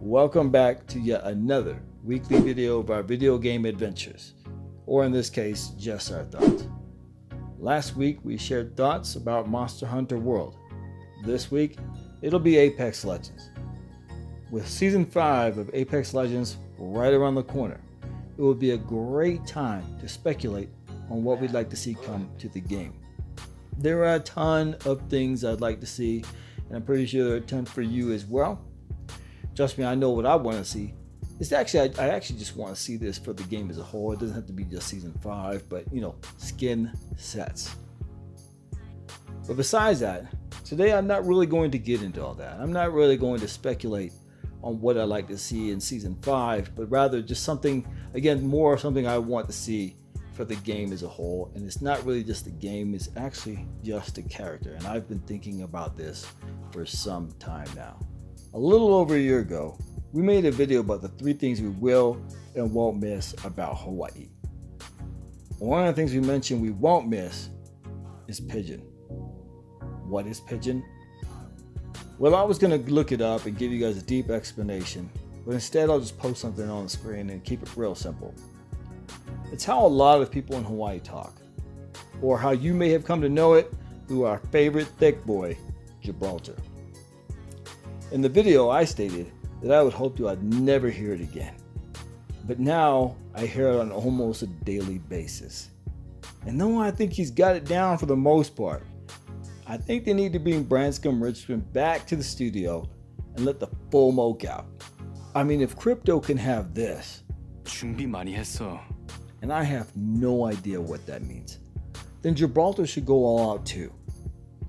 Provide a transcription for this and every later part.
Welcome back to yet another weekly video of our video game adventures, or in this case, just our thoughts. Last week we shared thoughts about Monster Hunter World. This week, it'll be Apex Legends. With Season 5 of Apex Legends right around the corner, it will be a great time to speculate on what we'd like to see come to the game. There are a ton of things I'd like to see, and I'm pretty sure there are a ton for you as well. Trust me, I know what I want to see. It's actually, I actually just want to see this for the game as a whole. It doesn't have to be just Season 5, but skin sets. But besides that, today I'm not really going to get into all that. I'm not really going to speculate on what I'd like to see in Season 5, but rather just something, again, more of something I want to see for the game as a whole. And it's not really just the game, it's actually just the character. And I've been thinking about this for some time now. A little over a year ago, we made a video about the 3 things we will and won't miss about Hawaii. One of the things we mentioned we won't miss is Pidgin. What is Pidgin? Well, I was going to look it up and give you guys a deep explanation, but instead I'll just post something on the screen and keep it real simple. It's how a lot of people in Hawaii talk, or how you may have come to know it through our favorite thick boy, Gibraltar. In the video, I stated that I would hope to I'd never hear it again. But now I hear it on almost a daily basis. And though I think he's got it down for the most part, I think they need to bring Branscombe Richmond back to the studio and let the full moke out. I mean, if crypto can have this, 준비 많이 했어. and I have no idea what that means, then Gibraltar should go all out too.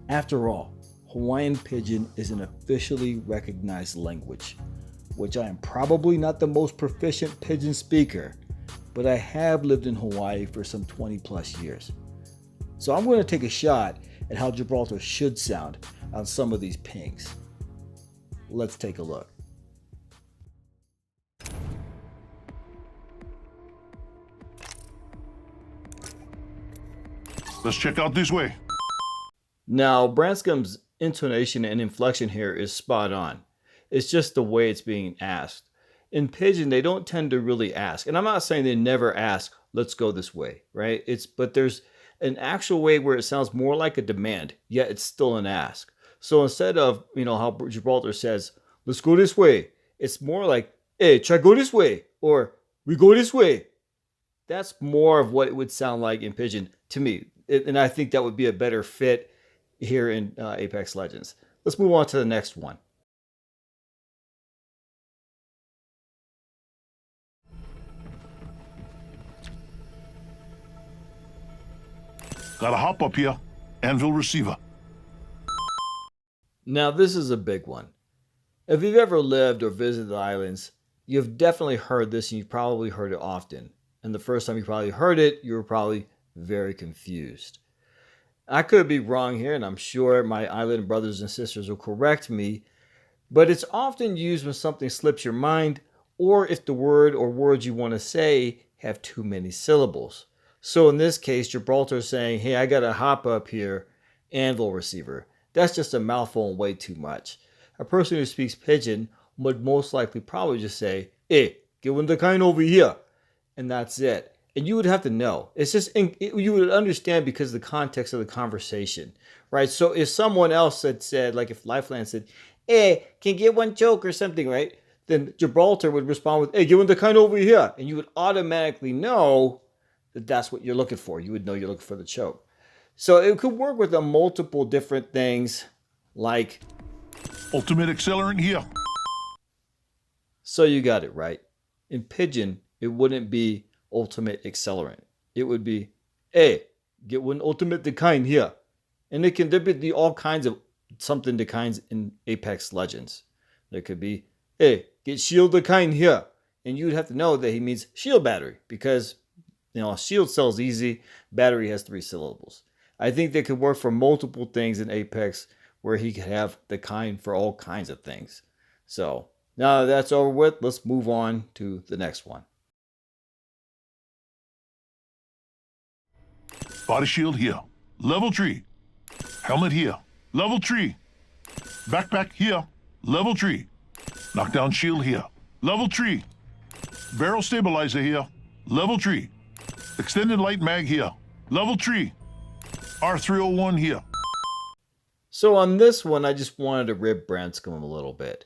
After all, Hawaiian Pidgin is an officially recognized language, which I am probably not the most proficient Pidgin speaker, but I have lived in Hawaii for some 20 plus years. So I'm going to take a shot at how Gibraltar should sound on some of these pings. Let's take a look. Let's check out this way. Now, Branscombe's intonation and inflection here is spot on. It's just the way it's being asked. In Pidgin, they don't tend to really ask. And I'm not saying they never ask, let's go this way, right? But there's an actual way where it sounds more like a demand, yet it's still an ask. So instead of, how Gibraltar says, let's go this way, it's more like, hey, try go this way, or we go this way. That's more of what it would sound like in Pidgin to me. And I think that would be a better fit here in Apex Legends. Let's move on to the next one. Gotta hop up here. Anvil receiver. Now this is a big one. If you've ever lived or visited the islands, you've definitely heard this, and you've probably heard it often. And the first time you probably heard it, you were probably very confused. I could be wrong here, and I'm sure my island brothers and sisters will correct me, but it's often used when something slips your mind, or if the word or words you want to say have too many syllables. So in this case, Gibraltar is saying, hey, I gotta hop up here, anvil receiver. That's just a mouthful and way too much. A person who speaks Pidgin would most likely probably just say, hey, get one the KINE over here. And that's it. And you would have to know. It's just, you would understand because of the context of the conversation, right? So if someone else had said, like if Lifeland said, hey, can you get one choke or something, right? Then Gibraltar would respond with, hey, get one the KINE over here. And you would automatically know that that's what you're looking for. You would know you're looking for the choke. So it could work with multiple different things like Ultimate accelerant here. So you got it right. In Pidgin, it wouldn't be ultimate accelerant. It would be, hey, get one ultimate the KINE here. And there could be all kinds of something the KINEs in Apex Legends. There could be, hey, get shield the KINE here. And you'd have to know that he means shield battery because, shield sells easy, battery has 3 syllables. I think they could work for multiple things in Apex where he could have the KINE for all kinds of things. So now that that's over with, let's move on to the next one. Body shield here. Level 3. Helmet here. Level 3. Backpack here. Level 3. Knockdown shield here. Level 3. Barrel stabilizer here. Level 3. Extended light mag here. Level 3. R301 here. So on this one, I just wanted to rib Branscombe a little bit.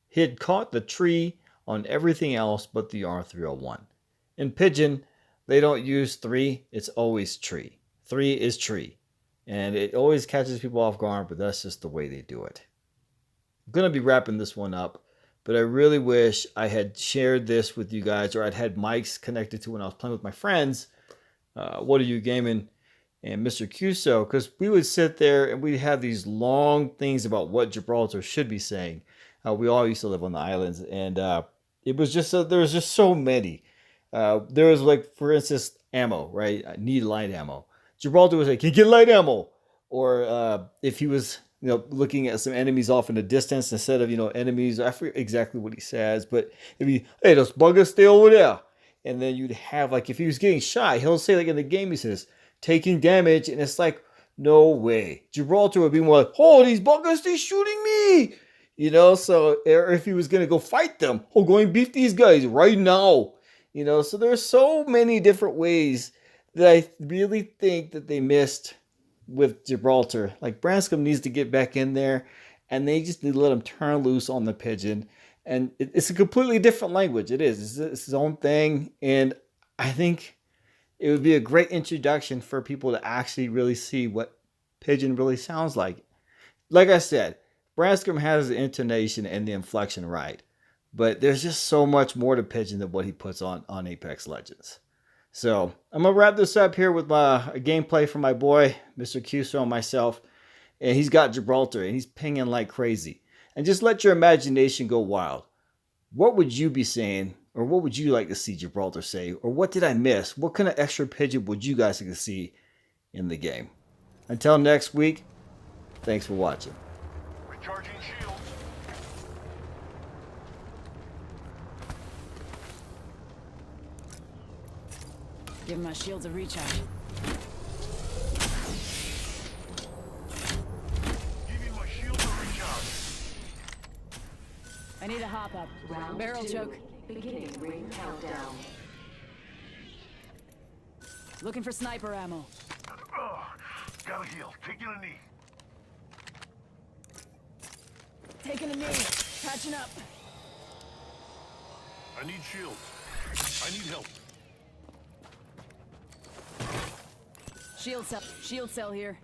He had caught the tree on everything else but the R301. In Pidgin, they don't use 3, it's always tree. 3 is tree. And it always catches people off guard, but that's just the way they do it. I'm going to be wrapping this one up, but I really wish I had shared this with you guys, or I'd had mics connected to when I was playing with my friends. What Are You Gaming? And Mr. Cuso, because we would sit there and we'd have these long things about what Gibraltar should be saying. We all used to live on the islands, and it was just there was just so many. There was, like, for instance, ammo, right? I need light ammo. Gibraltar was like, "Can you get light ammo?" Or if he was, looking at some enemies off in the distance instead of, enemies. I forget exactly what he says, but it'd be, "Hey, those buggers stay over there." And then you'd have, like, if he was getting shot, he'll say, like, in the game, he says, "Taking damage," and it's like, no way. Gibraltar would be more like, "Oh, these buggers, they're shooting me." So, or if he was going to go fight them, "Oh, go and beat these guys right now." So there's so many different ways that I really think that they missed with Gibraltar. Like, Branscombe needs to get back in there, and they just need to let him turn loose on the Pidgin. And it's a completely different language. It is. It's his own thing, and I think it would be a great introduction for people to actually really see what Pidgin really sounds like. Like I said, Branscombe has the intonation and the inflection right, but there's just so much more to Pidgin than what he puts on Apex Legends. So I'm going to wrap this up here with a gameplay from my boy, Mr. Cuso, and myself. And he's got Gibraltar, and he's pinging like crazy. And just let your imagination go wild. What would you be saying, or what would you like to see Gibraltar say? Or what did I miss? What kind of extra Pidgin would you guys like to see in the game? Until next week, thanks for watching. Recharging shields. Give my shields a recharge. Giving my shields a recharge. I need a hop up. Barrel choke. Beginning ring countdown. Looking for sniper ammo. Gotta heal. Taking a knee. Taking a knee. Patching up. I need shields. I need help. Shield cell here.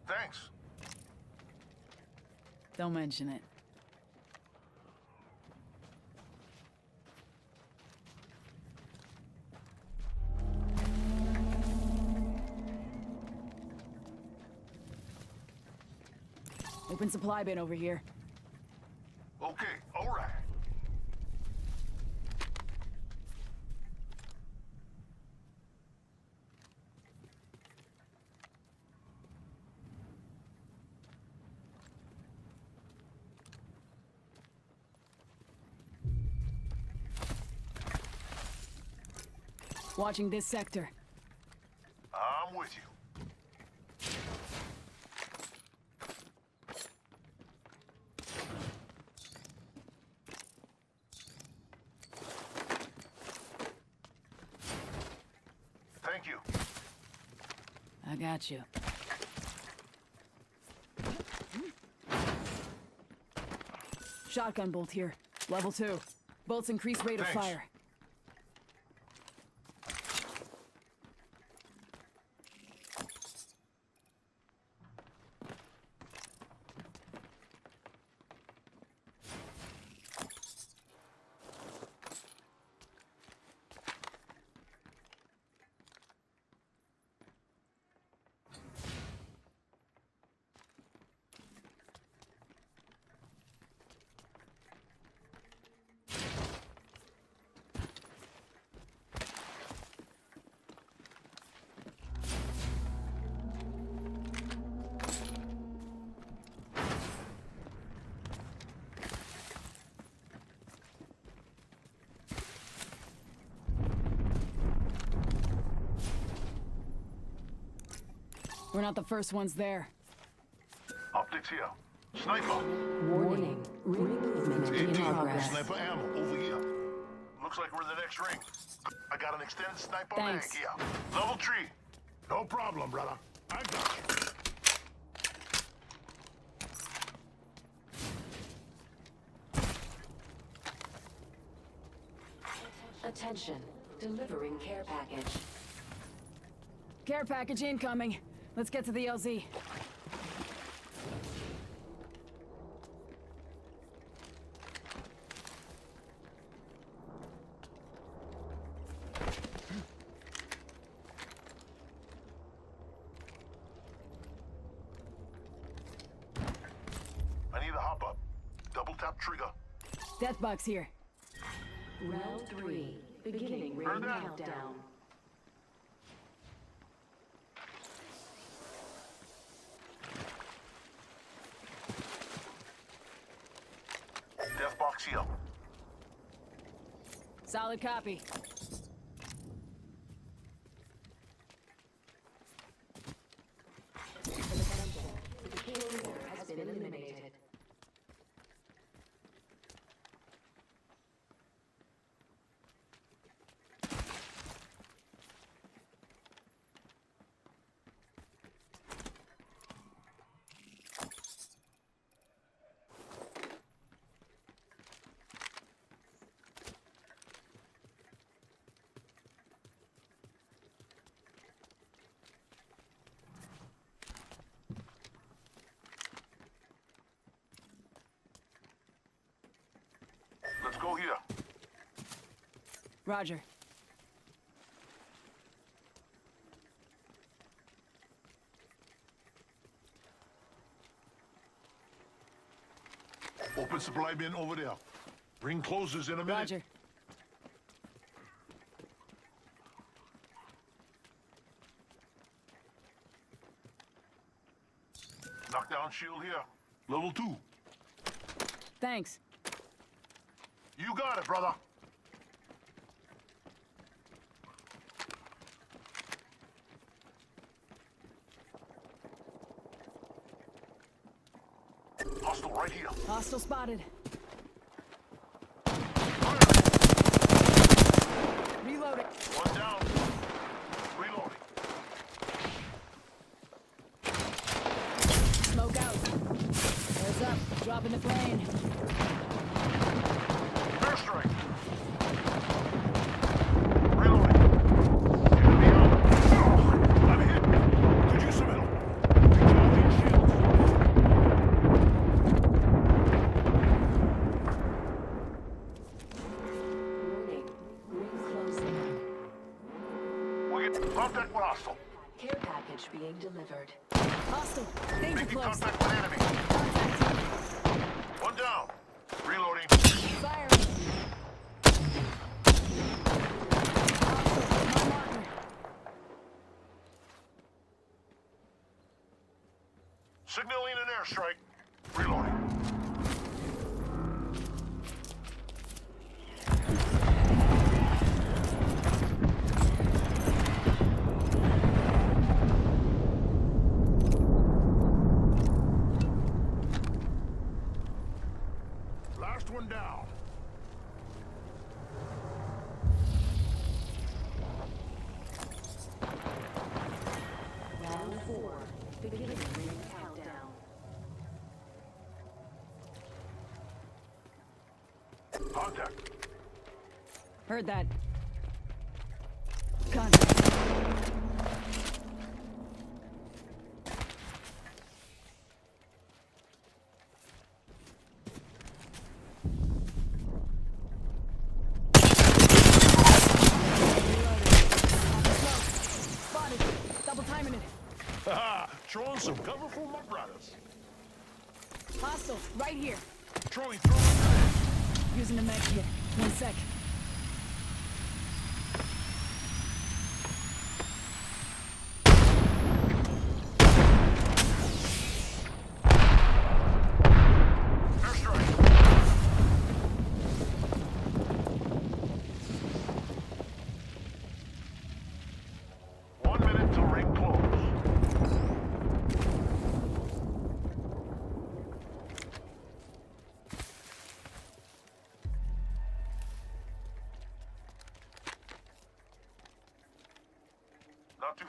Thanks. Don't mention it. Open supply bin over here. Okay, all right. Watching this sector. I'm with you. Thank you. I got you. Shotgun bolt here. Level 2. Bolts increase rate of Thanks. fire. We're not the first ones there. Optics here. Sniper. Warning. Ring movement in 18. progress. Sniper ammo over here. Looks like we're in the next ring. I got an extended sniper mag Thanks. here. Level 3. No problem, brother. I got you. Attention. Delivering care package. Care package incoming. Let's get to the LZ. I need a hop up. Double tap trigger. Deathbox here. Round 3. Beginning ring Heard that? countdown. Death box here. Solid copy. The kill leader has been eliminated. Let's go here. Roger. Open supply bin over there. Ring closes in a minute. Roger. Knockdown shield here. Level 2. Thanks. You got it, brother. Hostile right here. Hostile spotted. Reloading. One down. Reloading. Smoke out. Heads up. Dropping the plane. Airstrike. Reloading. Enemy out. I'm hit. Could use some help. Recharging shields. Warning. Ring closing. We get contact with hostile. Care package being delivered. Hostile. Danger Making close. contact with enemy. Contact. One down. Reloading. Fire. Hostile. My marker. Signaling an airstrike. Reloading. Last one down. Round 4. Beginning ring countdown. Contact. Heard that. Contact. Spotted. Double timing it. Haha, throwing some cover for my brothers. Hostile. Right here. Throwing. Using the med kit. 1 sec. Airstrike. One minute till ring close.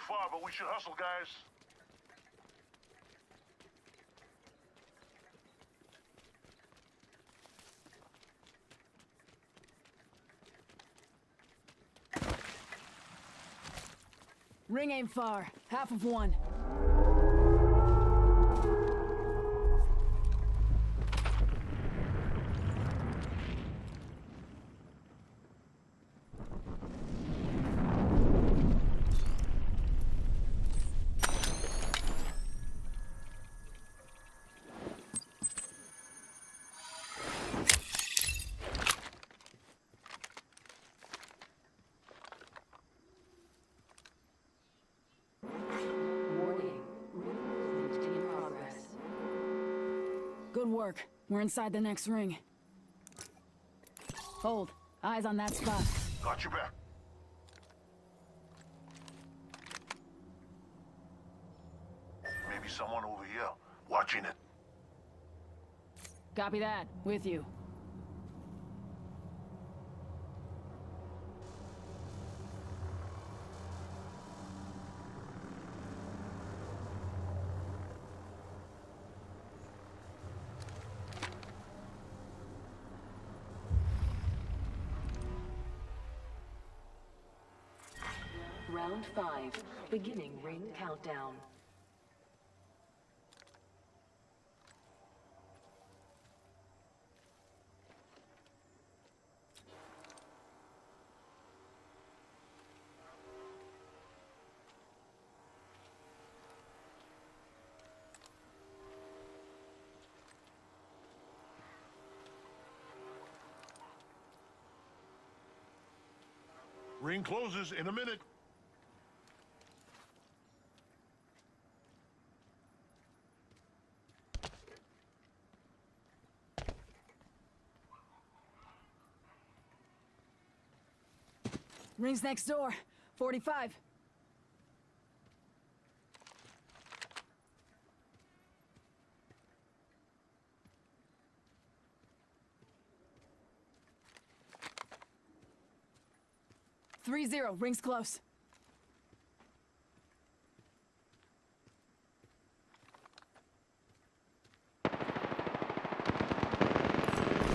far, but we should hustle, guys. Ring ain't far. Half of one. Warning. Ring movement in progress. Good work. We're inside the next ring. Hold. Eyes on that spot. Got your back. Maybe someone over here watching it. Copy that. With you. Round 5. Beginning ring countdown. Ring closes in a minute. Ring's next door. 45. Three zero. Ring's close.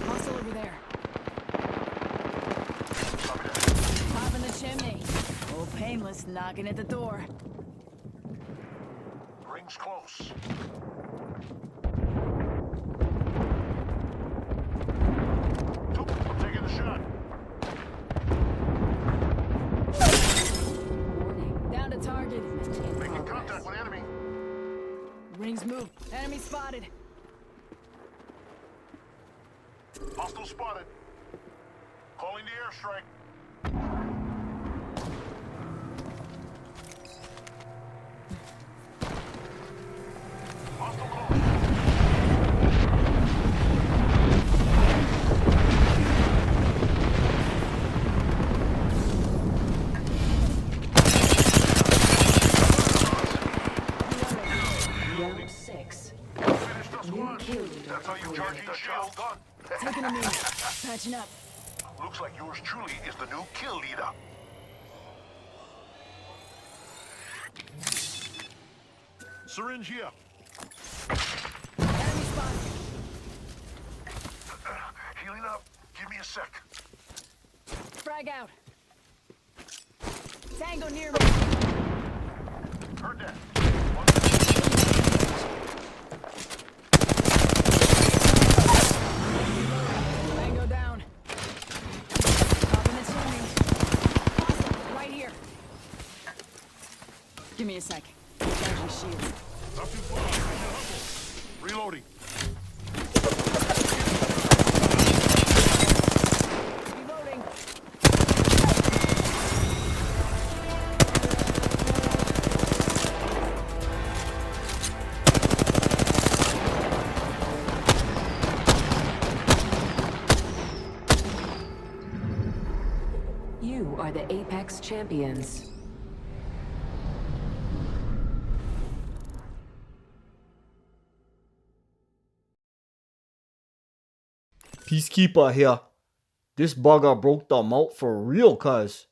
Hostile over there. Top in the chimney. Oh, painless knocking at the door. Ring's close. I'm taking the shot. Warning. Down to target. In Making progress. contact with enemy. Rings move. Enemy spotted. Hostile spotted. Calling the airstrike. Hostile close. Round 6. Finished us New one. kill leader. That's how you charge the shield. Done. Taking a minute. Patching up. Looks like yours truly is the new kill leader. Syringe here. Enemy spotted. Healing up. Give me a sec. Frag out. Tango near me. Heard that. Tango down. Top in the chimney. Hostile, right here. Give me a sec. Charging shields. Not too far. Hustle. Reloading. Reloading. You are the Apex Champions. Peacekeeper here. This bugger broke the moat for real, cuz.